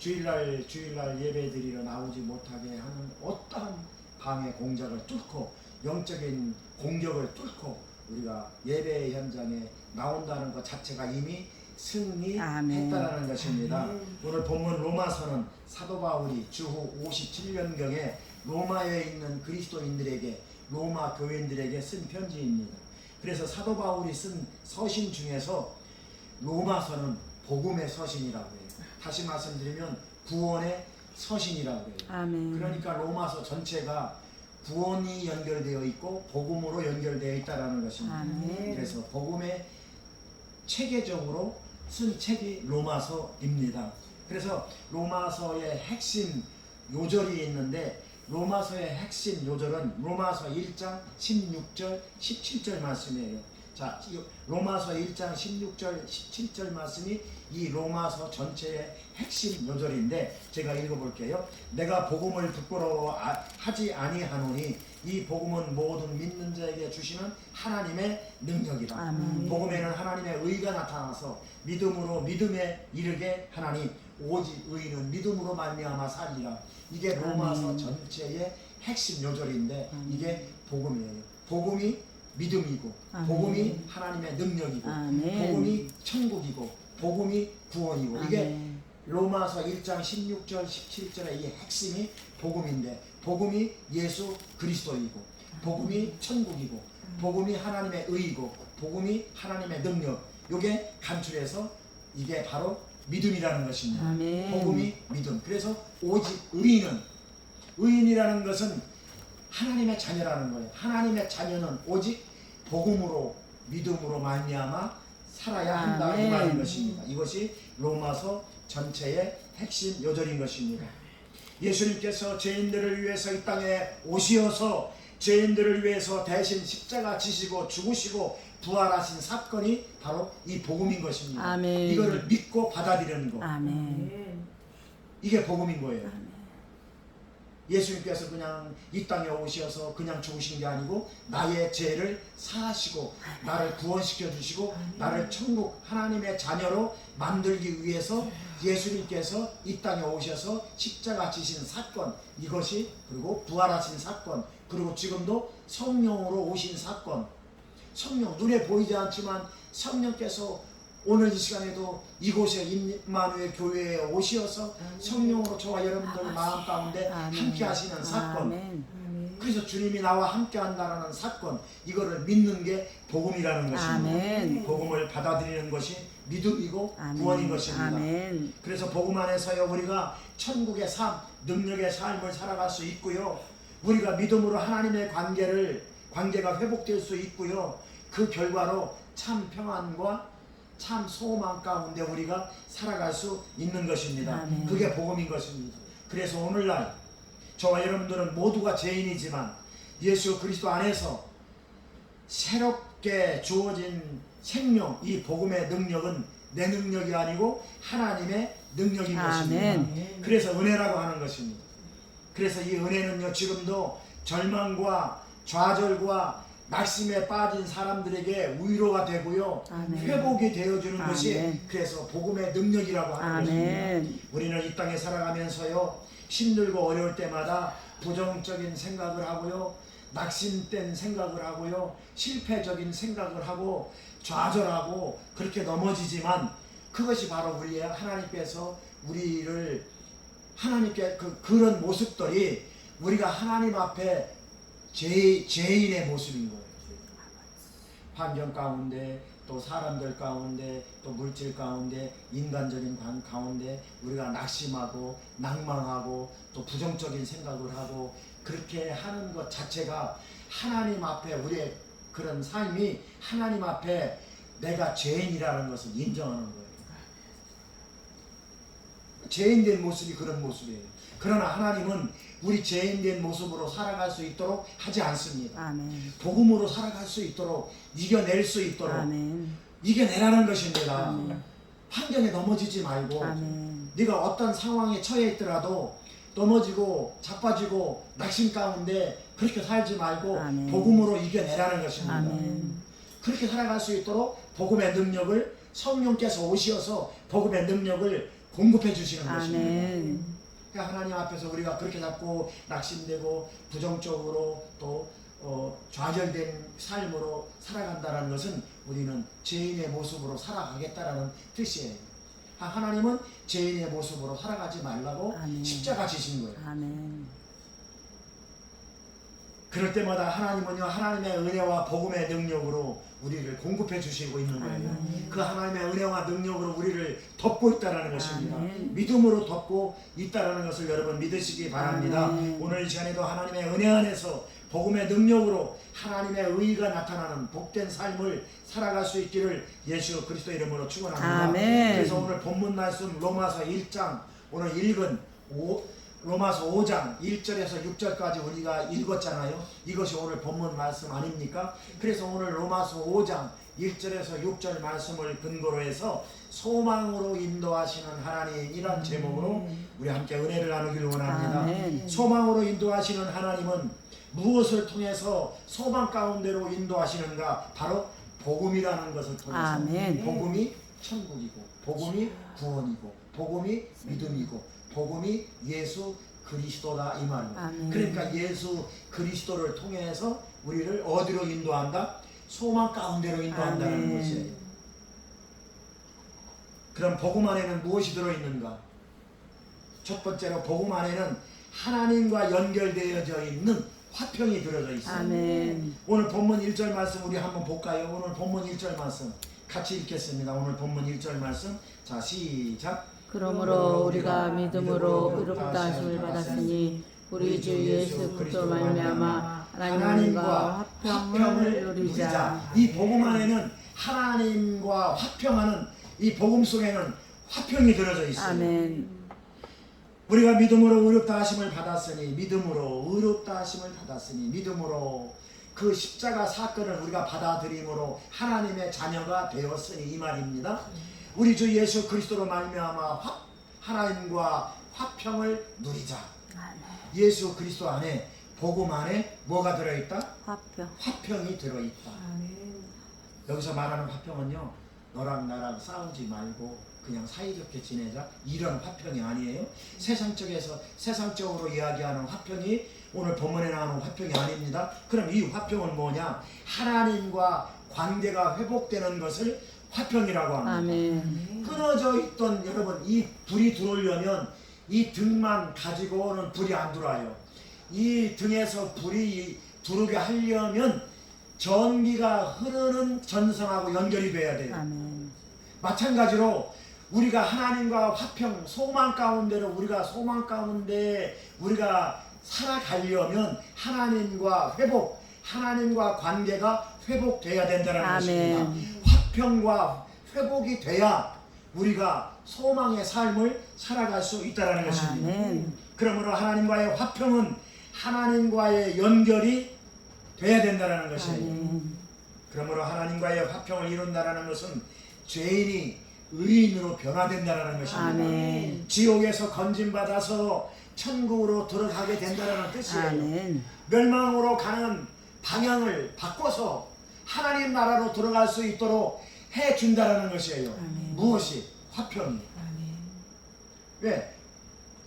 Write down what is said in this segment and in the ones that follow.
주일날 예배드리러 나오지 못하게 하는 어떠한 방해 공작을 뚫고 영적인 공격을 뚫고 우리가 예배 현장에 나온다는 것 자체가 이미 승리했다라는 것입니다. 오늘 본문 로마서는 사도 바울이 주후 57년경에 로마에 있는 그리스도인들에게 로마 교인들에게 쓴 편지입니다. 그래서 사도 바울이 쓴 서신 중에서 로마서는 복음의 서신이라고 해요. 다시 말씀드리면 구원의 서신이라고 해요. 아멘. 그러니까 로마서 전체가 구원이 연결되어 있고 복음으로 연결되어 있다는 것입니다. 아멘. 그래서 복음의 체계적으로 쓴 책이 로마서입니다. 그래서 로마서의 핵심 요절이 있는데 로마서의 핵심 요절은 로마서 1장 16절 17절 말씀이에요. 자, 로마서 1장 16절 17절 말씀이 이 로마서 전체의 핵심 요절인데 제가 읽어볼게요. 내가 복음을 부끄러워하지 아니하노니 이 복음은 모든 믿는 자에게 주시는 하나님의 능력이다. 아멘. 복음에는 하나님의 의가 나타나서 믿음으로 믿음에 이르게 하나니 오직 의인은 믿음으로 말미암아 살리라. 이게 로마서 아멘. 전체의 핵심 요절인데 아멘. 이게 복음이에요. 복음이 믿음이고 아멘. 복음이 하나님의 능력이고 아멘. 복음이 천국이고 복음이 구원이고 이게 아멘. 로마서 1장 16절 17절의 이 핵심이 복음인데 복음이 예수 그리스도이고 복음이 천국이고 복음이 하나님의 의이고 복음이 하나님의 능력 이게 간추려서 이게 바로 믿음이라는 것입니다. 아멘. 복음이 믿음. 그래서 오직 의인이라는 것은 하나님의 자녀라는 거예요. 하나님의 자녀는 오직 복음으로 믿음으로 말미암아 살아야 한다 이 아멘. 말인 것입니다. 이것이 로마서 전체의 핵심 요절인 것입니다. 예수님께서 죄인들을 위해서 이 땅에 오시어서 죄인들을 위해서 대신 십자가 지시고 죽으시고 부활하신 사건이 바로 이 복음인 것입니다. 아멘. 이거를 믿고 받아들이는 거. 아멘. 이게 복음인 거예요. 예수님께서 그냥 이 땅에 오셔서 그냥 죽으신 게 아니고 나의 죄를 사하시고 나를 구원시켜 주시고 나를 천국 하나님의 자녀로 만들기 위해서 예수님께서 이 땅에 오셔서 십자가 지신 사건 이것이 그리고 부활하신 사건 그리고 지금도 성령으로 오신 사건 성령 눈에 보이지 않지만 성령께서 오늘 이 시간에도 이곳에 임마누엘 교회에 오시어서 성령으로 저와 여러분들 마음 가운데 함께 하시는 사건 아멘. 그래서 주님이 나와 함께 한다는 사건 이거를 믿는 게 복음이라는 것입니다. 아멘. 복음을 받아들이는 것이 믿음이고 아멘. 구원인 것입니다. 아멘. 그래서 복음 안에서요 우리가 천국의 삶, 능력의 삶을 살아갈 수 있고요. 우리가 믿음으로 하나님의 관계가 회복될 수 있고요. 그 결과로 참 평안과 참 소망 가운데 우리가 살아갈 수 있는 것입니다. 아멘. 그게 복음인 것입니다. 그래서 오늘날 저와 여러분들은 모두가 죄인이지만 예수 그리스도 안에서 새롭게 주어진 생명, 이 복음의 능력은 내 능력이 아니고 하나님의 능력인 아멘. 것입니다. 그래서 은혜라고 하는 것입니다. 그래서 이 은혜는요 지금도 절망과 좌절과 낙심에 빠진 사람들에게 위로가 되고요. 아멘. 회복이 되어주는 아멘. 것이 그래서 복음의 능력이라고 하는 아멘. 것입니다. 우리는 이 땅에 살아가면서요 힘들고 어려울 때마다 부정적인 생각을 하고요. 낙심된 생각을 하고요. 실패적인 생각을 하고 좌절하고 그렇게 넘어지지만 그것이 바로 우리의 하나님께서 우리를 하나님께 그런 모습들이 우리가 하나님 앞에 죄인의 모습인 거예요. 환경 가운데 또 사람들 가운데 또 물질 가운데 인간적인 가운데 우리가 낙심하고 낭망하고 또 부정적인 생각을 하고 그렇게 하는 것 자체가 하나님 앞에 우리의 그런 삶이 하나님 앞에 내가 죄인이라는 것을 인정하는 거예요. 죄인된 모습이 그런 모습이에요. 그러나 하나님은 우리 죄인된 모습으로 살아갈 수 있도록 하지 않습니다. 아멘. 복음으로 살아갈 수 있도록 이겨낼 수 있도록 아멘. 이겨내라는 것입니다. 아멘. 환경에 넘어지지 말고 아멘. 네가 어떤 상황에 처해 있더라도 넘어지고 자빠지고 낙심 가운데 그렇게 살지 말고 아멘. 복음으로 이겨내라는 것입니다. 아멘. 그렇게 살아갈 수 있도록 복음의 능력을 성령께서 오시어서 복음의 능력을 공급해 주시는 것입니다. 아멘. 그러니까 하나님 앞에서 우리가 그렇게 자꾸 낙심되고 부정적으로 또 좌절된 삶으로 살아간다는 것은 우리는 죄인의 모습으로 살아가겠다라는 뜻이에요. 하나님은 죄인의 모습으로 살아가지 말라고 아멘. 십자가 지신 거예요. 아멘. 그럴 때마다 하나님은요, 하나님의 은혜와 복음의 능력으로 우리를 공급해 주시고 있는 거예요. 아멘. 그 하나님의 은혜와 능력으로 우리를 덮고 있다는 것입니다. 아멘. 믿음으로 덮고 있다는 것을 여러분 믿으시기 바랍니다. 아멘. 오늘 이 시간에도 하나님의 은혜 안에서 복음의 능력으로 하나님의 의가 나타나는 복된 삶을 살아갈 수 있기를 예수 그리스도 이름으로 축원합니다. 아멘. 그래서 오늘 본문 말씀 로마서 1장 오늘 읽은 로마서 5장 1절에서 6절까지 우리가 읽었잖아요. 이것이 오늘 본문 말씀 아닙니까? 그래서 오늘 로마서 5장 1절에서 6절 말씀을 근거로 해서 소망으로 인도하시는 하나님이란 제목으로 우리 함께 은혜를 나누기를 원합니다. 아멘. 소망으로 인도하시는 하나님은 무엇을 통해서 소망 가운데로 인도하시는가? 바로 복음이라는 것을 통해서. 아멘. 복음이 천국이고 복음이 구원이고 복음이 믿음이고 복음이 예수 그리스도다 이 말입니다. 아멘. 그러니까 예수 그리스도를 통해서 우리를 어디로 인도한다? 소망 가운데로 인도한다는 아멘. 것이에요. 그럼 복음 안에는 무엇이 들어있는가? 첫 번째로 복음 안에는 하나님과 연결되어져 있는 화평이 들어져 있어요. 아멘. 오늘 본문 1절 말씀 우리 한번 볼까요? 오늘 본문 1절 말씀 같이 읽겠습니다. 오늘 본문 1절 말씀 자 시작. 그러므로 우리가 믿음으로 의롭다 하심을 받았으니 우리 주 예수 그리스도 말미암아 하나님과 화평을 누리자. 이 복음 안에는 하나님과 화평하는 이 복음 속에는 화평이 들어져 있어요. 아멘. 우리가 믿음으로 의롭다 하심을 받았으니 믿음으로 의롭다 하심을 받았으니 믿음으로 그 십자가 사건을 우리가 받아들임으로 하나님의 자녀가 되었으니 이 말입니다. 우리 주 예수 그리스도로 말미암아 하나님과 화평을 누리자. 예수 그리스도 안에 복음 안에 뭐가 들어있다? 화평. 화평이 들어있다. 여기서 말하는 화평은요, 너랑 나랑 싸우지 말고 그냥 사이좋게 지내자 이런 화평이 아니에요. 세상적으로 이야기하는 화평이 오늘 본문에 나오는 화평이 아닙니다. 그럼 이 화평은 뭐냐? 하나님과 관계가 회복되는 것을 화평이라고 합니다. 아멘. 끊어져 있던 여러분 이 불이 들어오려면 이 등만 가지고는 불이 안 들어와요. 이 등에서 불이 들어오게 하려면 전기가 흐르는 전선하고 연결이 돼야 돼요. 아멘. 마찬가지로 우리가 하나님과 화평, 소망 가운데로 우리가 소망 가운데 우리가 살아가려면 하나님과 회복, 하나님과 관계가 회복돼야 된다는 아멘. 것입니다. 화평과 회복이 돼야 우리가 소망의 삶을 살아갈 수 있다는 것입니다. 아멘. 그러므로 하나님과의 화평은 하나님과의 연결이 돼야 된다는 것이에요. 아멘. 그러므로 하나님과의 화평을 이룬다는 것은 죄인이 의인으로 변화된다는 것입니다. 아멘. 지옥에서 건진받아서 천국으로 들어가게 된다는 뜻이에요. 아멘. 멸망으로 가는 방향을 바꿔서 하나님 나라로 들어갈 수 있도록 해준다는 것이에요. 아멘. 무엇이? 화평이. 왜?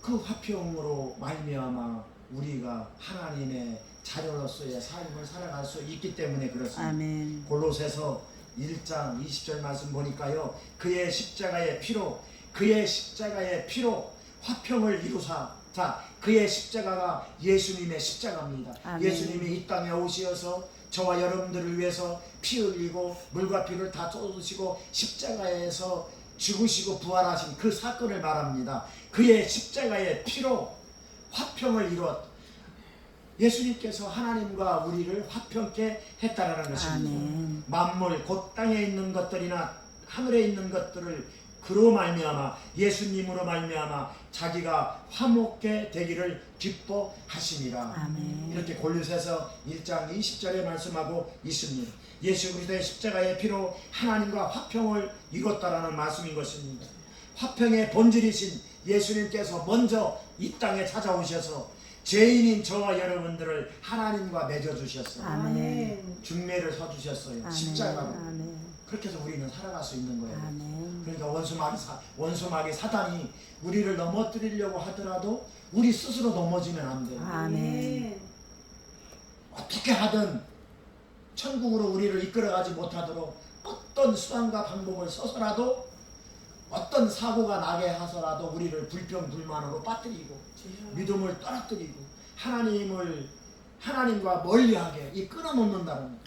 그 화평으로 말미암아 우리가 하나님의 자녀로서의 삶을 살아갈 수 있기 때문에 그렇습니다. 아멘. 골로새서 1장 20절 말씀 보니까요, 그의 십자가의 피로 화평을 이루사. 자, 그의 십자가가 예수님의 십자가입니다. 아멘. 예수님이 이 땅에 오시어서 저와 여러분들을 위해서 피 흘리고 물과 피를 다 쏟으시고 십자가에서 죽으시고 부활하신 그 사건을 말합니다. 그의 십자가의 피로 화평을 이뤘. 예수님께서 하나님과 우리를 화평케 했다라는 것입니다. 아멘. 만물 곧 땅에 있는 것들이나 하늘에 있는 것들을 그로 말미암아 예수님으로 말미암아 자기가 화목케 되기를 기뻐하심이라. 아멘. 이렇게 골로새서 1장 20절에 말씀하고 있습니다. 예수 그리스도의 십자가의 피로 하나님과 화평을 이뤘다라는 말씀인 것입니다. 화평의 본질이신 예수님께서 먼저 이 땅에 찾아오셔서 죄인인 저와 여러분들을 하나님과 맺어주셨어요. 아멘. 중매를 서주셨어요. 아멘. 십자가로. 아멘. 그렇게 해서 우리는 살아갈 수 있는 거예요. 아멘. 그러니까 원수마귀 사단이 우리를 넘어뜨리려고 하더라도 우리 스스로 넘어지면 안 돼요. 아멘. 어떻게 하든 천국으로 우리를 이끌어가지 못하도록 어떤 수단과 방법을 써서라도 어떤 사고가 나게 하서라도 우리를 불평불만으로 빠뜨리고 믿음을 떨어뜨리고 하나님과 멀리하게 이 끊어놓는다는 거예요.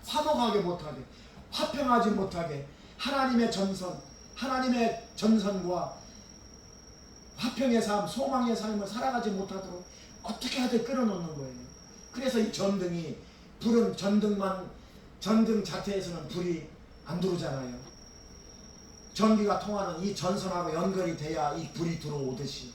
화목하게 못하게, 화평하지 못하게, 하나님의 전선과 화평의 삶, 소망의 삶을 살아가지 못하도록 어떻게 하든 끊어놓는 거예요. 그래서 이 전등이, 불은 전등 자체에서는 불이 안 들어오잖아요. 전기가 통하는 이 전선하고 연결이 돼야 이 불이 들어오듯이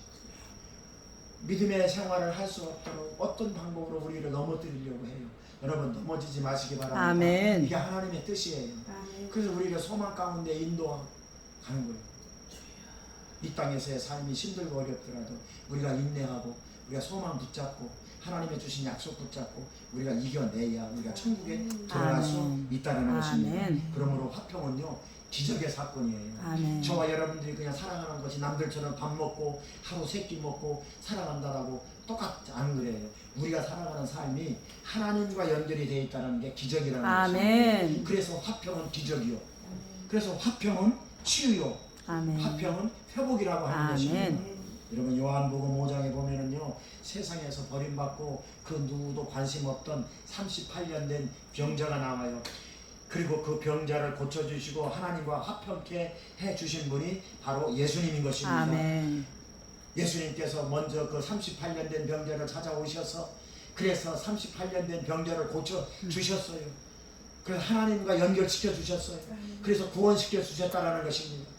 믿음의 생활을 할 수 없도록 어떤 방법으로 우리를 넘어뜨리려고 해요. 여러분 넘어지지 마시기 바랍니다. 아멘. 이게 하나님의 뜻이에요. 그래서 우리가 소망 가운데 인도하는 거예요. 이 땅에서의 삶이 힘들고 어렵더라도 우리가 인내하고 우리가 소망 붙잡고 하나님의 주신 약속 붙잡고 우리가 이겨내야 우리가 천국에 들어갈 수 있다는 것입니다. 그러므로 화평은요 기적의 사건이에요. 아멘. 저와 여러분들이 그냥 살아가는 것이 남들처럼 밥 먹고 하루 세 끼 먹고 살아간다라고 똑같지 않은 거예요. 우리가 살아가는 삶이 하나님과 연결이 되어 있다는 게 기적이라는 아멘. 것이에요. 그래서 화평은 기적이요. 그래서 화평은 치유요. 아멘. 화평은 회복이라고 하는 아멘. 것입니다. 여러분 요한복음 5장에 보면은요 세상에서 버림받고 그 누구도 관심 없던 38년 된 병자가 나와요. 그리고 그 병자를 고쳐주시고 하나님과 화평케 해주신 분이 바로 예수님인 것입니다. 아멘. 예수님께서 먼저 그 38년 된 병자를 찾아오셔서 그래서 38년 된 병자를 고쳐주셨어요. 그래서 하나님과 연결시켜 주셨어요. 그래서 구원시켜 주셨다라는 것입니다.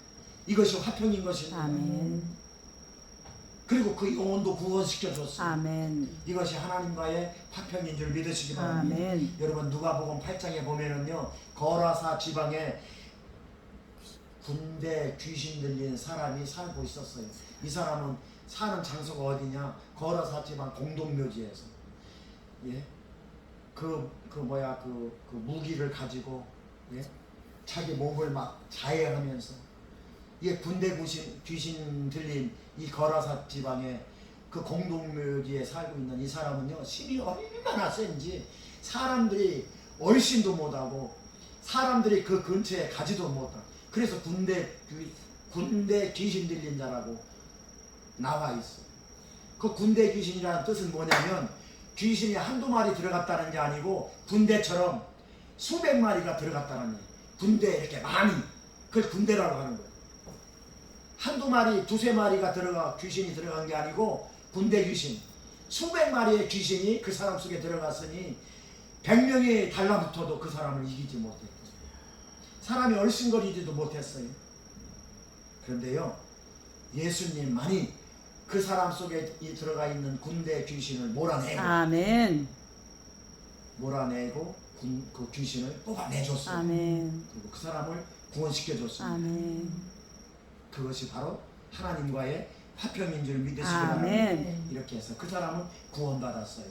이것이 화평인 것입니다. 아멘. 그리고 그 영혼도 구원시켜 줬어요. 아멘. 이것이 하나님과의 화평인 줄 믿으시기 바랍니다. 아멘. 여러분 누가복음 8장에 보면은요 거라사 지방에 군대 귀신 들린 사람이 살고 있었어요. 이 사람은 사는 장소가 어디냐? 거라사 지방 공동묘지에서 예? 그 무기를 가지고 예? 자기 몸을 막 자해하면서 이 군대 귀신 들린 이 거라사 지방에 그 공동묘지에 살고 있는 이 사람은요 힘이 얼마나 센지 사람들이 얼씬도 못하고 사람들이 그 근처에 가지도 못하고 그래서 군대 귀신 들린 자라고 나와 있어. 그 군대 귀신이라는 뜻은 뭐냐면 귀신이 한두 마리 들어갔다는 게 아니고 군대처럼 수백 마리가 들어갔다는 거예요. 군대 이렇게 많이 그걸 군대라고 하는 거예요. 한두 마리, 두세 마리가 귀신이 들어간 게 아니고 군대 귀신 수백 마리의 귀신이 그 사람 속에 들어갔으니 100명이 달라붙어도 그 사람을 이기지 못했고 사람이 얼씬거리지도 못했어요. 그런데요 예수님만이 그 사람 속에 들어가 있는 군대 귀신을 몰아내고 아멘. 그 귀신을 뽑아내줬어요. 아멘. 그리고 그 사람을 구원시켜줬습니다. 아멘. 그것이 바로 하나님과의 화평인 줄 믿으시기 아멘. 바랍니다. 이렇게 해서 그 사람은 구원받았어요.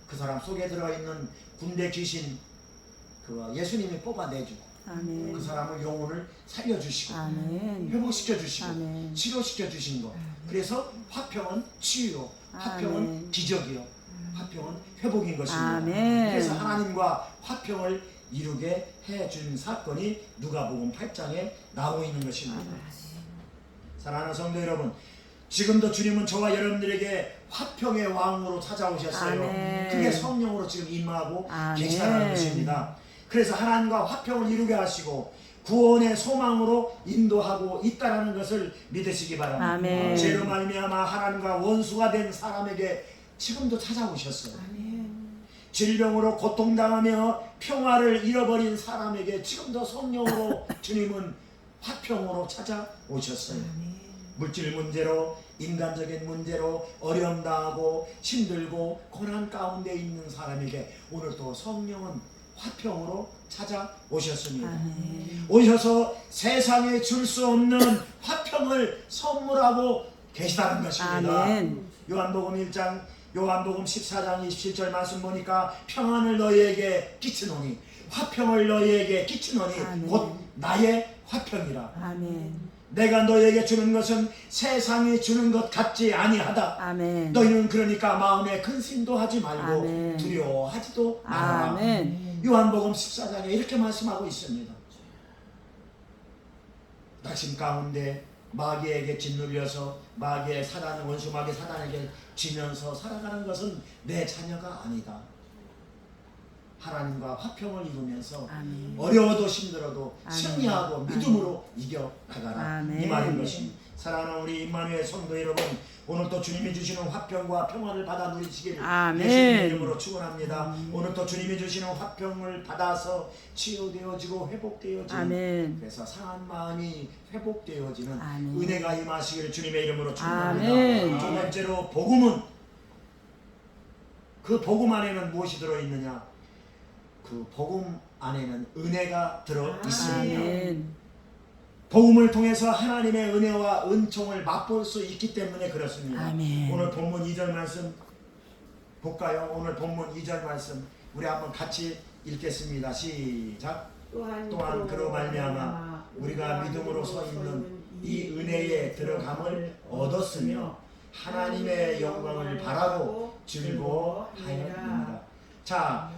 그 사람 속에 들어가 있는 군대 귀신 예수님이 뽑아내주고 아멘. 그 사람을 영혼을 살려주시고 아멘. 회복시켜주시고 아멘. 치료시켜주신 거. 그래서 화평은 치유요, 화평은 아멘. 기적이요, 화평은 회복인 것입니다. 아멘. 그래서 하나님과 화평을 이루게 해준 사건이 누가복음 8장에 나오고 있는 것입니다. 사랑하는 성도 여러분, 지금도 주님은 저와 여러분들에게 화평의 왕으로 찾아오셨어요. 아멘. 그게 성령으로 지금 임하고 아멘. 계시다는 것입니다. 그래서 하나님과 화평을 이루게 하시고 구원의 소망으로 인도하고 있다는 것을 믿으시기 바랍니다. 아멘. 죄로 말미암아 하나님과 원수가 된 사람에게 지금도 찾아오셨어요. 질병으로 고통당하며 평화를 잃어버린 사람에게 지금도 성령으로 주님은 화평으로 찾아오셨어요. 물질 문제로 인간적인 문제로 어려움 당하고 힘들고 고난 가운데 있는 사람에게 오늘도 성령은 화평으로 찾아오셨습니다. 아멘. 오셔서 세상에 줄 수 없는 화평을 선물하고 계시다는 것입니다. 아멘. 요한복음 14장 27절 말씀 보니까 평안을 너희에게 끼치노니 화평을 너희에게 끼치노니 아멘. 곧 나의 화평이라. 아멘. 내가 너에게 주는 것은 세상이 주는 것 같지 아니하다. 아멘. 너희는 그러니까 마음에 근심도 하지 말고 아멘. 두려워하지도 말아라. 아멘. 요한복음 14장에 이렇게 말씀하고 있습니다. 낙심 가운데 마귀에게 짓눌려서 마귀의 사단, 원수 마귀 사단에게 지면서 살아가는 것은 내 자녀가 아니다. 하나님과 화평을 이루면서 아멘. 어려워도 힘들어도 아멘. 승리하고 아멘. 믿음으로 이겨나가라. 아멘. 이 말인 것입니다. 사랑하는 우리 임마누엘 성도 여러분, 오늘도 주님이 주시는 화평과 평안을 받아 누리시길 아멘. 예수님의 이름으로 축원합니다. 오늘도 주님이 주시는 화평을 받아서 치유되어지고 회복되어지는, 아멘. 그래서 상한 마음이 회복되어지는 아멘. 은혜가 임하시기를 주님의 이름으로 축원합니다. 아멘. 두 번째로 복음은, 그 복음 안에는 무엇이 들어있느냐? 그 복음 안에는 은혜가 들어 있습니다. 아멘. 복음을 통해서 하나님의 은혜와 은총을 맛볼 수 있기 때문에 그렇습니다. 아멘. 오늘 본문 2절 말씀 볼까요? 오늘 본문 2절 말씀 우리 한번 같이 읽겠습니다. 시작. 또한 그로 말미암아 우리가 믿음으로 서 있는 이 은혜에 들어감을 얻었으며 하나님의 영광을 바라고 즐거워하였습니다. 자,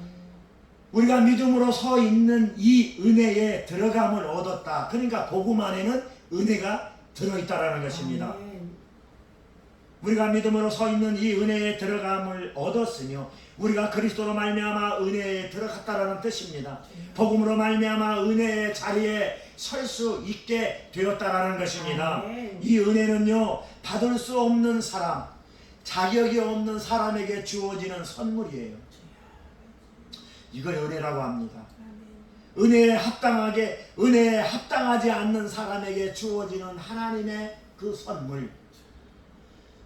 우리가 믿음으로 서 있는 이 은혜에 들어감을 얻었다. 그러니까 복음 안에는 은혜가 들어있다라는 것입니다. 우리가 믿음으로 서 있는 이 은혜에 들어감을 얻었으며 우리가 그리스도로 말미암아 은혜에 들어갔다라는 뜻입니다. 복음으로 말미암아 은혜의 자리에 설 수 있게 되었다라는 것입니다. 이 은혜는요, 받을 수 없는 사람, 자격이 없는 사람에게 주어지는 선물이에요. 이걸 은혜라고 합니다. 은혜에 합당하지 않는 사람에게 주어지는 하나님의 그 선물.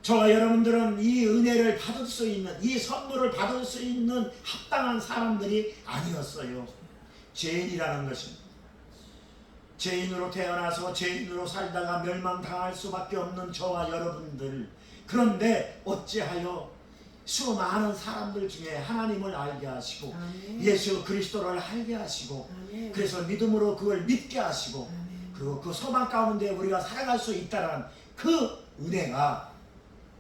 저와 여러분들은 이 은혜를 받을 수 있는, 이 선물을 받을 수 있는 합당한 사람들이 아니었어요. 죄인이라는 것입니다. 죄인으로 태어나서 죄인으로 살다가 멸망당할 수밖에 없는 저와 여러분들. 그런데 어찌하여 수많은 사람들 중에 하나님을 알게 하시고 예수 그리스도를 알게 하시고 그래서 믿음으로 그걸 믿게 하시고 그리고 그 소망 가운데 우리가 살아갈 수 있다는 그 은혜가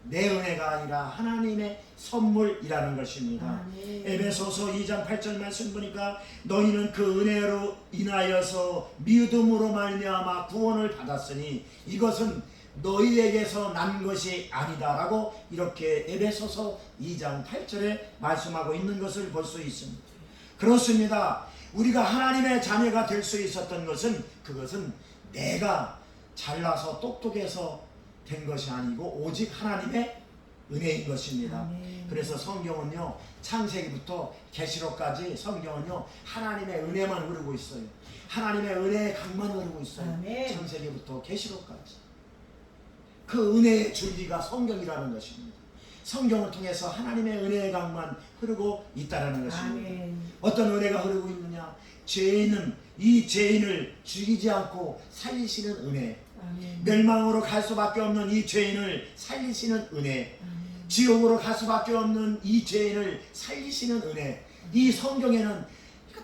내 은혜가 아니라 하나님의 선물이라는 것입니다. 에베소서 2장 8절 말씀 보니까 너희는 그 은혜로 인하여서 믿음으로 말미암아 구원을 받았으니 이것은 너희에게서 난 것이 아니다라고 이렇게 에베소서 2장 8절에 말씀하고 있는 것을 볼 수 있습니다. 그렇습니다. 우리가 하나님의 자녀가 될 수 있었던 것은 그것은 내가 잘나서 똑똑해서 된 것이 아니고 오직 하나님의 은혜인 것입니다. 그래서 성경은요, 창세기부터 계시록까지 성경은요 하나님의 은혜만 흐르고 있어요. 하나님의 은혜의 강만 흐르고 있어요. 창세기부터 계시록까지 그 은혜의 줄기가 성경이라는 것입니다. 성경을 통해서 하나님의 은혜의 강만 흐르고 있다는 것입니다. 어떤 은혜가 흐르고 있느냐? 이 죄인을 죽이지 않고 살리시는 은혜, 멸망으로 갈 수밖에 없는 이 죄인을 살리시는 은혜, 지옥으로 갈 수밖에 없는 이 죄인을 살리시는 은혜, 이 성경에는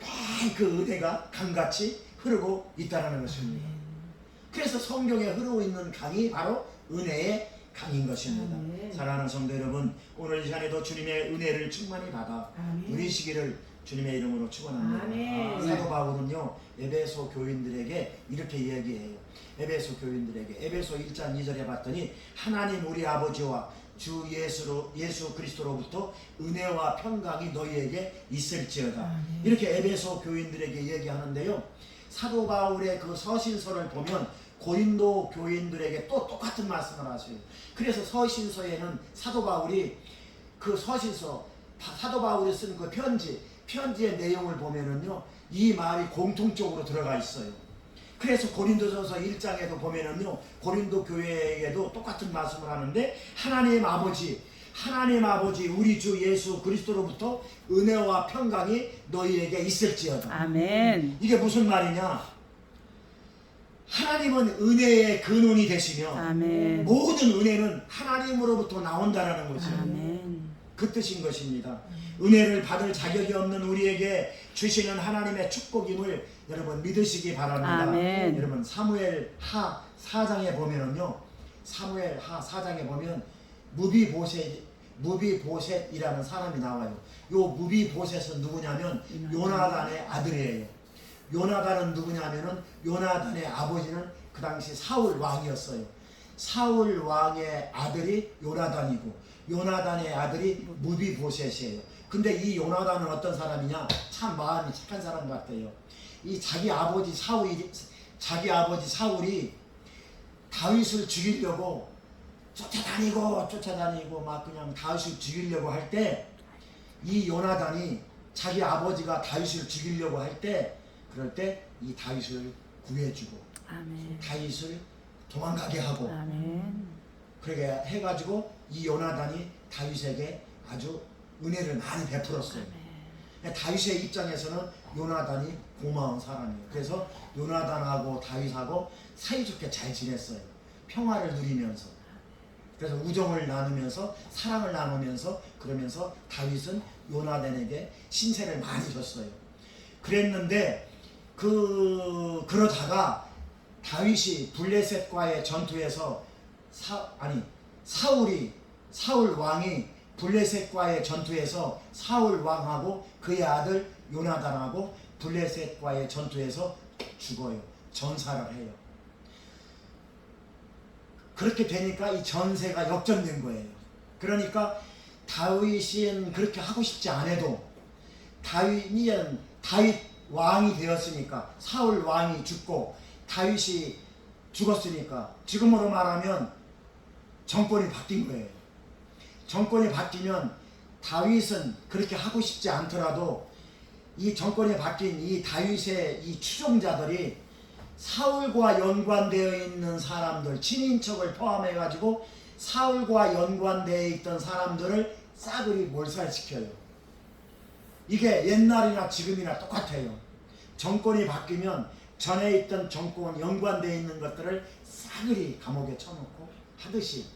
매일 그 은혜가 강같이 흐르고 있다는 것입니다. 그래서 성경에 흐르고 있는 강이 바로 은혜의 강인 것입니다. 사랑하는 성도 여러분, 오늘 이 시간에도 주님의 은혜를 충만히 받아 누리시기를 주님의 이름으로 축원합니다. 사도 바울은요 에베소 교인들에게 이렇게 이야기해요. 에베소 교인들에게 에베소 1장 2절에 봤더니 하나님 우리 아버지와 주 예수 그리스도로부터 은혜와 평강이 너희에게 있을지어다. 이렇게 에베소 교인들에게 얘기하는데요, 사도 바울의 그 서신서를 보면 고린도 교인들에게 또 똑같은 말씀을 하세요. 그래서 서신서에는 사도 바울이 그 서신서, 사도 바울이 쓴 그 편지의 내용을 보면은요 이 말이 공통적으로 들어가 있어요. 그래서 고린도전서 1장에도 보면은요 고린도 교회에게도 똑같은 말씀을 하는데 하나님 아버지 우리 주 예수 그리스도로부터 은혜와 평강이 너희에게 있을지어다. 아멘. 이게 무슨 말이냐? 하나님은 은혜의 근원이 되시며 아멘. 모든 은혜는 하나님으로부터 나온다라는 거죠. 아멘. 그 뜻인 것입니다. 은혜를 받을 자격이 없는 우리에게 주시는 하나님의 축복임을 여러분 믿으시기 바랍니다. 아멘. 여러분 사무엘 하 4장에 보면은요. 사무엘 하 4장에 보면 무비보셋이라는 사람이 나와요. 요 무비보셋은 누구냐면 요나단의 아들이에요. 요나단은 누구냐면은 요나단의 아버지는 그 당시 사울 왕이었어요. 사울 왕의 아들이 요나단이고 요나단의 아들이 무비보셋이에요. 근데 이 요나단은 어떤 사람이냐? 참 마음이 착한 사람 같아요. 이 자기 아버지 사울이 다윗을 죽이려고 쫓아다니고 막 그냥 다윗을 죽이려고 할 때 이 요나단이 자기 아버지가 다윗을 죽이려고 할 때 그럴 때 이 다윗을 구해주고 아멘. 다윗을 도망가게 하고 아멘. 그렇게 해가지고 이 요나단이 다윗에게 아주 은혜를 많이 베풀었어요. 다윗의 입장에서는 요나단이 고마운 사람이에요. 그래서 요나단하고 다윗하고 사이좋게 잘 지냈어요. 평화를 누리면서. 그래서 우정을 나누면서 사랑을 나누면서 그러면서 다윗은 요나단에게 신세를 많이 줬어요. 그랬는데 그러다가 다윗이 블레셋과의 전투에서 사울 왕이 블레셋과의 전투에서 사울 왕하고 그의 아들 요나단하고 블레셋과의 전투에서 죽어요. 전사를 해요. 그렇게 되니까 이 전세가 역전된 거예요. 그러니까 다윗은 그렇게 하고 싶지 않아도 다윗 왕이 되었으니까 사울 왕이 죽고 다윗이 죽었으니까 지금으로 말하면 정권이 바뀐 거예요. 정권이 바뀌면 다윗은 그렇게 하고 싶지 않더라도 이 정권이 바뀐 이 다윗의 이 추종자들이 사울과 연관되어 있는 사람들, 친인척을 포함해 가지고 사울과 연관되어 있던 사람들을 싸그리 몰살시켜요. 이게 옛날이나 지금이나 똑같아요. 정권이 바뀌면 전에 있던 정권 연관되어 있는 것들을 싸그리 감옥에 쳐놓고 하듯이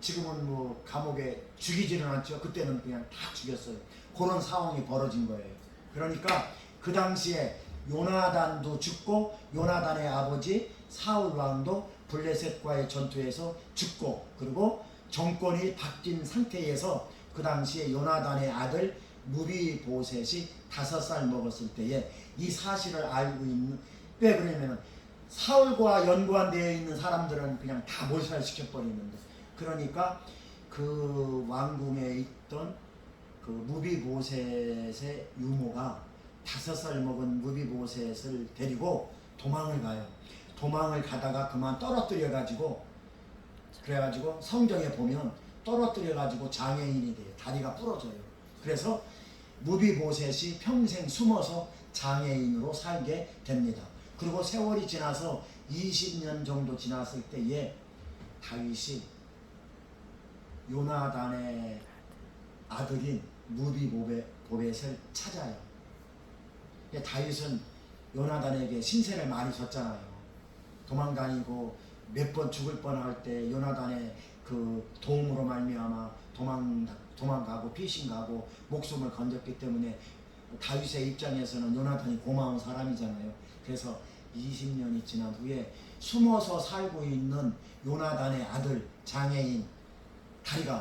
지금은 뭐 감옥에 죽이지는 않죠. 그때는 그냥 다 죽였어요. 그런 상황이 벌어진 거예요. 그러니까 그 당시에 요나단도 죽고 요나단의 아버지 사울 왕도 블레셋과의 전투에서 죽고 그리고 정권이 바뀐 상태에서 그 당시에 요나단의 아들 무비보셋이 5살 먹었을 때에 이 사실을 알고 있는 왜 그러냐면 사울과 연관되어 있는 사람들은 그냥 다 몰살시켜버리는데 그러니까 그 왕궁에 있던 그 무비보셋의 유모가 5살 먹은 무비보셋을 데리고 도망을 가요. 도망을 가다가 그만 떨어뜨려 가지고 그래가지고 성경에 보면 떨어뜨려 가지고 장애인이 돼요. 다리가 부러져요. 그래서 무비보셋이 평생 숨어서 장애인으로 살게 됩니다. 그리고 세월이 지나서 20년 정도 지났을 때에 다윗이 요나단의 아들인 무비보셋을 찾아요. 다윗은 요나단에게 신세를 많이 졌잖아요. 도망다니고 몇 번 죽을 뻔할 때 요나단의 그 도움으로 말미암아 도망가고 피신가고 목숨을 건졌기 때문에 다윗의 입장에서는 요나단이 고마운 사람이잖아요. 그래서 20년이 지난 후에 숨어서 살고 있는 요나단의 아들 장애인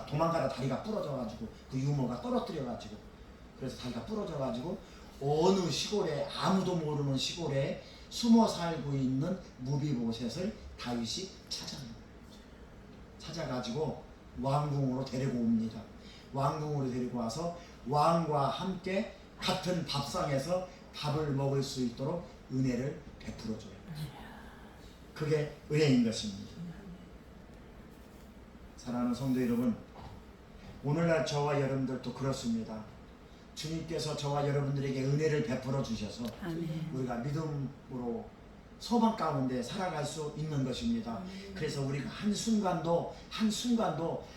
도망가다 다리가 부러져가지고 그 유모가 떨어뜨려가지고 그래서 다리가 부러져가지고 어느 시골에 아무도 모르는 시골에 숨어 살고 있는 무비보셋을 다윗이 찾아가지고 왕궁으로 데리고 옵니다. 왕궁으로 데리고 와서 왕과 함께 같은 밥상에서 밥을 먹을 수 있도록 은혜를 베풀어줘요. 그게 은혜인 것입니다. 사랑하는 성도 여러분, 오늘날 저와 여러분들도 그렇습니다. 주님께서 저와 여러분들에게 은혜를 베풀어 주셔서 아멘. 우리가 믿음으로 소망 가운데 살아갈 수 있는 것입니다. 그래서 우리가 한순간도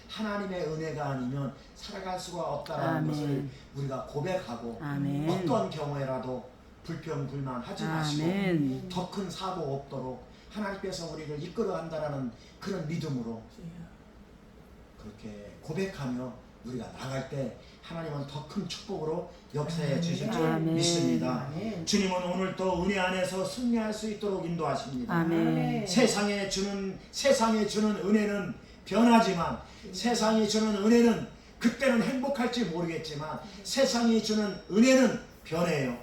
하나님의 은혜가 아니면 살아갈 수가 없다는 아멘. 것을 우리가 고백하고 아멘. 어떤 경우에라도 불평불만하지 마시고 아멘. 더 큰 사고 없도록 하나님께서 우리를 이끌어 간다라는 그런 믿음으로 그렇게 고백하며 우리가 나갈 때 하나님은 더 큰 축복으로 역사해 아멘. 주실 줄 아멘. 믿습니다. 아멘. 주님은 오늘 또 은혜 안에서 승리할 수 있도록 인도하십니다. 아멘. 세상에 주는 은혜는 변하지만 세상이 주는 은혜는 그때는 행복할지 모르겠지만 세상이 주는 은혜는 변해요.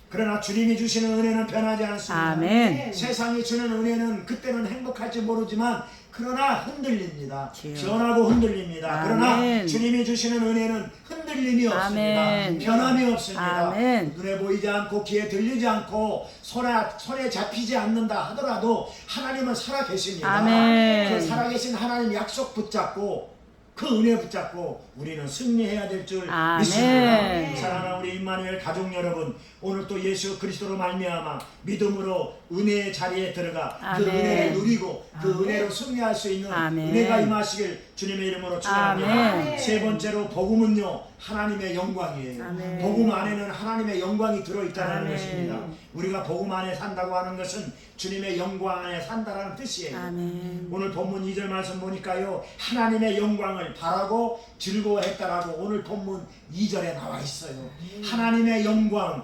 그러나 주님이 주시는 은혜는 변하지 않습니다. 아멘. 세상이 주는 은혜는 그때는 행복할지 모르지만 그러나 흔들립니다. 주여. 변하고 흔들립니다. 그러나 아멘. 주님이 주시는 은혜는 흔들림이 없습니다. 아멘. 변함이 없습니다. 아멘. 눈에 보이지 않고 귀에 들리지 않고 손에 잡히지 않는다 하더라도 하나님은 살아계십니다. 아멘. 그 살아계신 하나님 약속 붙잡고 그 은혜 붙잡고 우리는 승리해야 될 줄 아멘. 믿습니다. 사랑하는 우리 임마누엘 가족 여러분, 오늘 또 예수 그리스도로 말미암아 믿음으로 은혜의 자리에 들어가 그 아멘. 은혜를 누리고 그 아멘. 은혜로 승리할 수 있는 아멘. 은혜가 임하시길 주님의 이름으로 축원합니다. 아멘. 세 번째로 복음은요 하나님의 영광이에요. 아멘. 복음 안에는 하나님의 영광이 들어있다는 아멘. 것입니다. 우리가 복음 안에 산다고 하는 것은 주님의 영광 안에 산다라는 뜻이에요. 아멘. 오늘 본문 2절 말씀 보니까요 하나님의 영광을 바라고 즐거워했다라고 오늘 본문 2절에 나와 있어요. 하나님의 영광을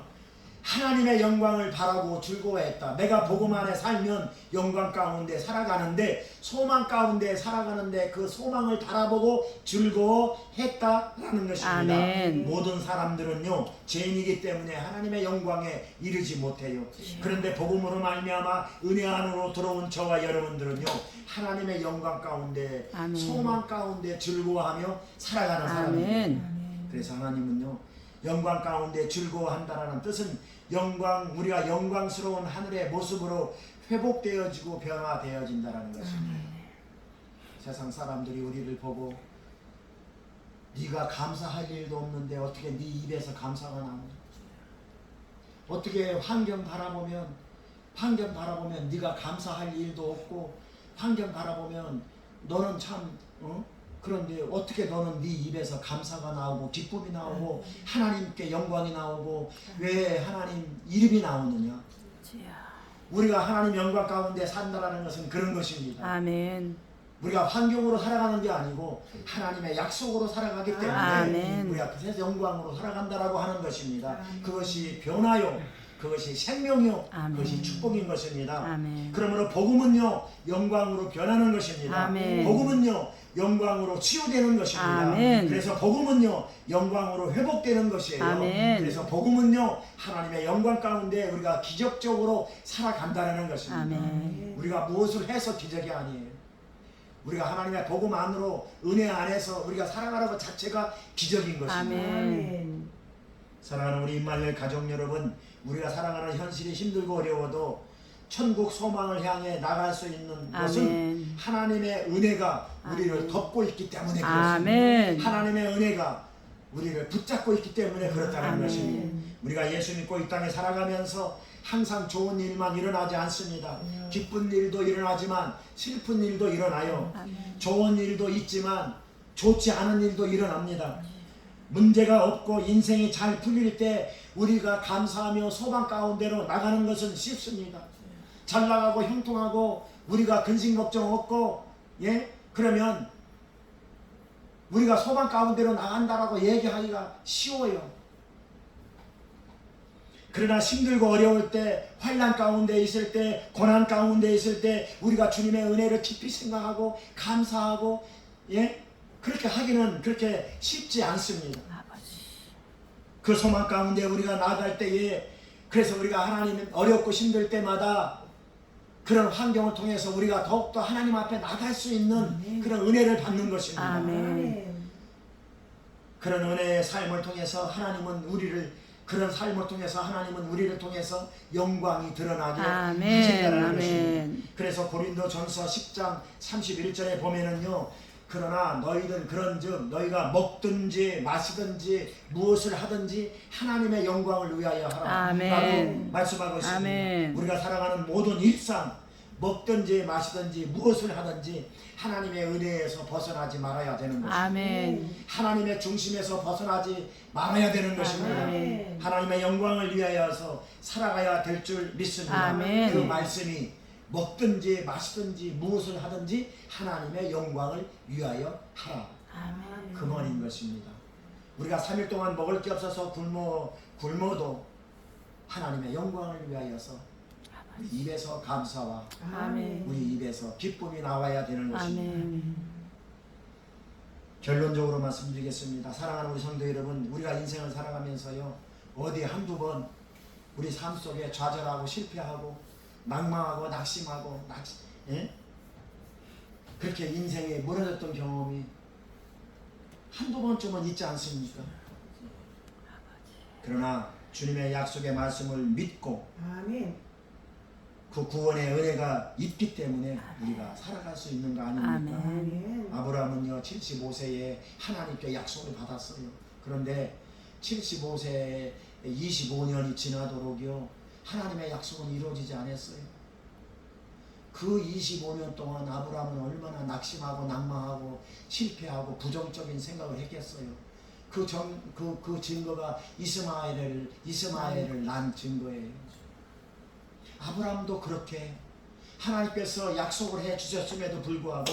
바라고 즐거워했다. 내가 복음 안에 살면 영광 가운데 살아가는데 소망 가운데 살아가는데 그 소망을 바라보고 즐거워했다라는 것입니다. 아멘. 모든 사람들은요 죄인이기 때문에 하나님의 영광에 이르지 못해요. 그런데 복음으로 말미암아 은혜 안으로 들어온 저와 여러분들은요 하나님의 영광 가운데 아멘. 소망 가운데 즐거워하며 살아가는 사람입니다. 아멘. 그래서 하나님은요 영광 가운데 즐거워한다라는 뜻은 우리가 영광스러운 하늘의 모습으로 회복되어지고 변화되어진다라는 것입니다. 세상 사람들이 우리를 보고 네가 감사할 일도 없는데 어떻게 네 입에서 감사가 나오냐? 어떻게 환경 바라보면 네가 감사할 일도 없고 환경 바라보면 너는 참 그런데 어떻게 너는 네 입에서 감사가 나오고 기쁨이 나오고 하나님께 영광이 나오고 왜 하나님 이름이 나오느냐? 우리가 하나님 영광 가운데 산다라는 것은 그런 것입니다. 아멘. 우리가 환경으로 살아가는 게 아니고 하나님의 약속으로 살아가기 때문에 아멘. 우리가 그래서 영광으로 살아간다라고 하는 것입니다. 그것이 변화요, 그것이 생명이요, 아멘. 그것이 축복인 것입니다. 아멘. 그러므로 복음은요 영광으로 변하는 것입니다. 아멘. 복음은요 영광으로 치유되는 것입니다. 아멘. 그래서 복음은요 영광으로 회복되는 것이에요. 아멘. 그래서 복음은요 하나님의 영광 가운데 우리가 기적적으로 살아간다는 것입니다. 아멘. 우리가 무엇을 해서 기적이 아니에요. 우리가 하나님의 복음 안으로 은혜 안에서 우리가 살아가는 것 자체가 기적인 것입니다. 아멘. 사랑하는 우리 임마누엘 가족 여러분, 우리가 살아가는 현실이 힘들고 어려워도 천국 소망을 향해 나갈 수 있는 것은 아멘. 하나님의 은혜가 우리를 아멘. 덮고 있기 때문에 그렇습니다. 아멘. 하나님의 은혜가 우리를 붙잡고 있기 때문에 그렇다는 아멘. 것입니다. 우리가 예수 믿고 이 땅에 살아가면서 항상 좋은 일만 일어나지 않습니다. 기쁜 일도 일어나지만 슬픈 일도 일어나요. 아멘. 좋은 일도 있지만 좋지 않은 일도 일어납니다. 문제가 없고 인생이 잘 풀릴 때 우리가 감사하며 소망 가운데로 나가는 것은 쉽습니다. 잘 나가고 형통하고 우리가 근심 걱정 없고 그러면 우리가 소망 가운데로 나간다라고 얘기하기가 쉬워요. 그러나 힘들고 어려울 때, 환난 가운데 있을 때, 고난 가운데 있을 때 우리가 주님의 은혜를 깊이 생각하고 감사하고 그렇게 하기는 그렇게 쉽지 않습니다. 그 소망 가운데 우리가 나갈 때에 그래서 우리가 하나님 어렵고 힘들 때마다 그런 환경을 통해서 우리가 더욱더 하나님 앞에 나갈 수 있는 그런 은혜를 받는 것입니다. 아멘. 그런 은혜의 삶을 통해서 하나님은 우리를 통해서 영광이 드러나게 아멘. 하신다는 것입니다. 아멘. 그래서 고린도전서 10장 31절에 보면은요. 그러나 너희는 그런즉 너희가 먹든지 마시든지 무엇을 하든지 하나님의 영광을 위하여 하라 아멘. 라고 말씀하고 있습니다. 아멘. 우리가 살아가는 모든 일상 먹든지 마시든지 무엇을 하든지 하나님의 은혜에서 벗어나지 말아야 되는 것입니다. 아멘. 하나님의 중심에서 벗어나지 말아야 되는 것입니다. 아멘. 하나님의 영광을 위하여서 살아가야 될 줄 믿습니다. 아멘. 그 말씀이 먹든지 마시든지 무엇을 하든지 하나님의 영광을 위하여 하라 아멘. 근원인 것입니다. 우리가 3일 동안 먹을 게 없어서 굶어도 하나님의 영광을 위하여서 우리 입에서 감사와 아멘. 우리 입에서 기쁨이 나와야 되는 것입니다. 아멘. 결론적으로 말씀드리겠습니다. 사랑하는 우리 성도 여러분, 우리가 인생을 살아가면서요, 어디 한두 번 우리 삶 속에 좌절하고 실패하고 낭망하고 낙심하고 예? 그렇게 인생에 무너졌던 경험이 한두 번쯤은 있지 않습니까? 그러나 주님의 약속의 말씀을 믿고 아멘. 그 구원의 은혜가 있기 때문에 우리가 살아갈 수 있는 거 아닙니까? 아멘. 아브라함은요 75세에 하나님께 약속을 받았어요. 그런데 75세에 25년이 지나도록요 하나님의 약속은 이루어지지 않았어요. 그 25년 동안 아브라함은 얼마나 낙심하고 낭망하고 실패하고 부정적인 생각을 했겠어요. 그 증거가 이스마엘을 낳은 증거예요. 아브라함도 그렇게 하나님께서 약속을 해 주셨음에도 불구하고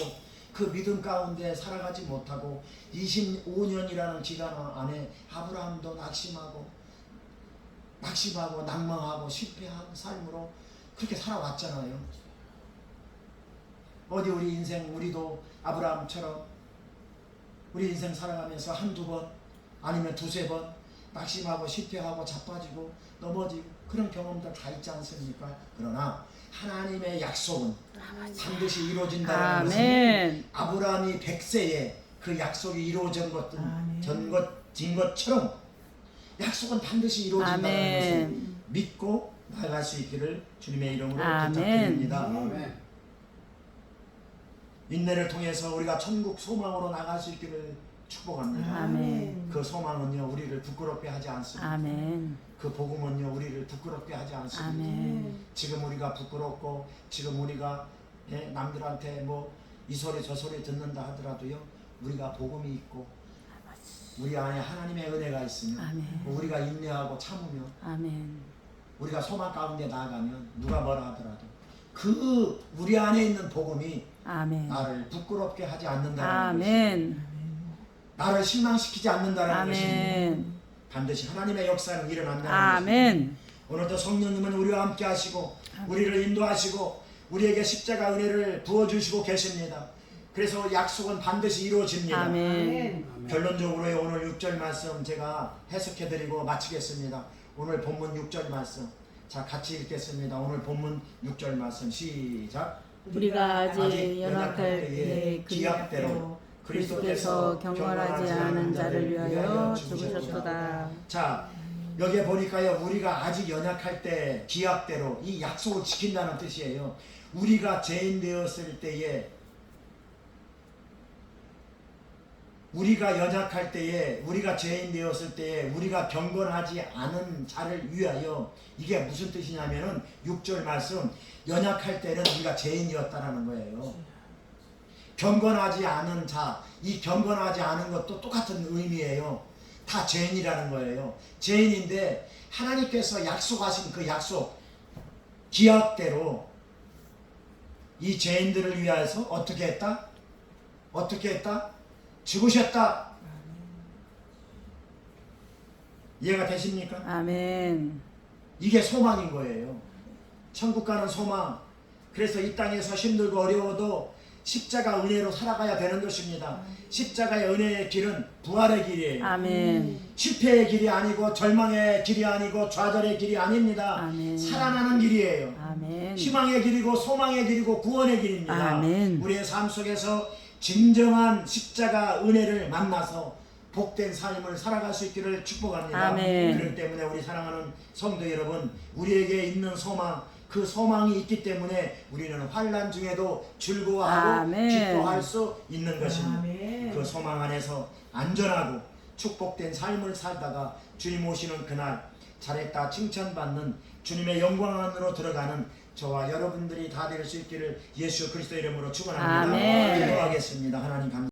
그 믿음 가운데 살아가지 못하고 25년이라는 기간 안에 아브라함도 낙심하고 낭망하고 실패한 삶으로 그렇게 살아왔잖아요. 어디 우리 인생 우리도 아브라함처럼 우리 인생 살아가면서 한두 번 아니면 두세 번 낙심하고 실패하고 자빠지고 넘어지고 그런 경험들 다 있지 않습니까? 그러나 하나님의 약속은 반드시 이루어진다는 것은 아멘. 아브라함이 100세에 그 약속이 이루어진 것처럼 약속은 반드시 이루어진다는 것을 아멘. 믿고 나아갈 수 있기를 주님의 이름으로 아멘. 부탁드립니다. 아멘. 인내를 통해서 우리가 천국 소망으로 나갈 수 있기를 축복합니다. 아멘. 그 소망은요 우리를 부끄럽게 하지 않습니다. 아멘. 그 복음은요 우리를 부끄럽게 하지 않습니다. 아멘. 지금 우리가 부끄럽고 지금 우리가 남들한테 뭐 이 소리 저 소리 듣는다 하더라도요 우리가 복음이 있고 우리 안에 하나님의 은혜가 있으면 아멘. 우리가 인내하고 참으면 아멘. 우리가 소망 가운데 나아가면 누가 뭐라 하더라도 그 우리 안에 있는 복음이 아멘. 나를 부끄럽게 하지 않는다는 아멘. 것입니다. 나를 실망시키지 않는다는 것입니다. 아멘. 반드시 하나님의 역사는 일어난다는 것입니다. 아멘. 오늘도 성령님은 우리와 함께 하시고 우리를 인도하시고 우리에게 십자가 은혜를 부어주시고 계십니다. 그래서 약속은 반드시 이루어집니다. 아멘. 결론적으로 오늘 6절 말씀 제가 해석해드리고 마치겠습니다. 오늘 본문 6절 말씀 자 같이 읽겠습니다. 오늘 본문 6절 말씀 시작. 우리가 아직 아직 연약할 때에 그 기약대로 그리스도께서 경건하지 않은 자를 위하여 죽으셨도다. 자 여기에 보니까요 우리가 아직 연약할 때 기약대로 이 약속을 지킨다는 뜻이에요. 우리가 죄인 되었을 때에 우리가 연약할 때에 우리가 죄인 되었을 때에 우리가 경건하지 않은 자를 위하여 이게 무슨 뜻이냐면은 6절 말씀 연약할 때는 우리가 죄인이었다라는 거예요. 경건하지 않은 자, 이 경건하지 않은 것도 똑같은 의미예요. 다 죄인이라는 거예요. 죄인인데 하나님께서 약속하신 그 약속 기약대로 이 죄인들을 위해서 어떻게 했다? 어떻게 했다? 죽으셨다. 이해가 되십니까? 아멘. 이게 소망인 거예요. 천국 가는 소망. 그래서 이 땅에서 힘들고 어려워도 십자가 은혜로 살아가야 되는 것입니다. 십자가의 은혜의 길은 부활의 길이에요. 아멘. 실패의 길이 아니고 절망의 길이 아니고 좌절의 길이 아닙니다. 아멘. 살아나는 길이에요. 아멘. 희망의 길이고 소망의 길이고 구원의 길입니다. 아멘. 우리의 삶 속에서 진정한 십자가 은혜를 만나서 복된 삶을 살아갈 수 있기를 축복합니다. 아멘. 그렇기 때문에 우리 사랑하는 성도 여러분, 우리에게 있는 소망, 그 소망이 있기 때문에 우리는 환난 중에도 즐거워하고 아멘. 기뻐할 수 있는 것입니다. 아멘. 그 소망 안에서 안전하고 축복된 삶을 살다가 주님 오시는 그날 잘했다 칭찬받는 주님의 영광 안으로 들어가는 저와 여러분들이 다 될 수 있기를 예수 그리스도 이름으로 축원합니다. 아멘. 기도하겠습니다. 하나님 감사합니다.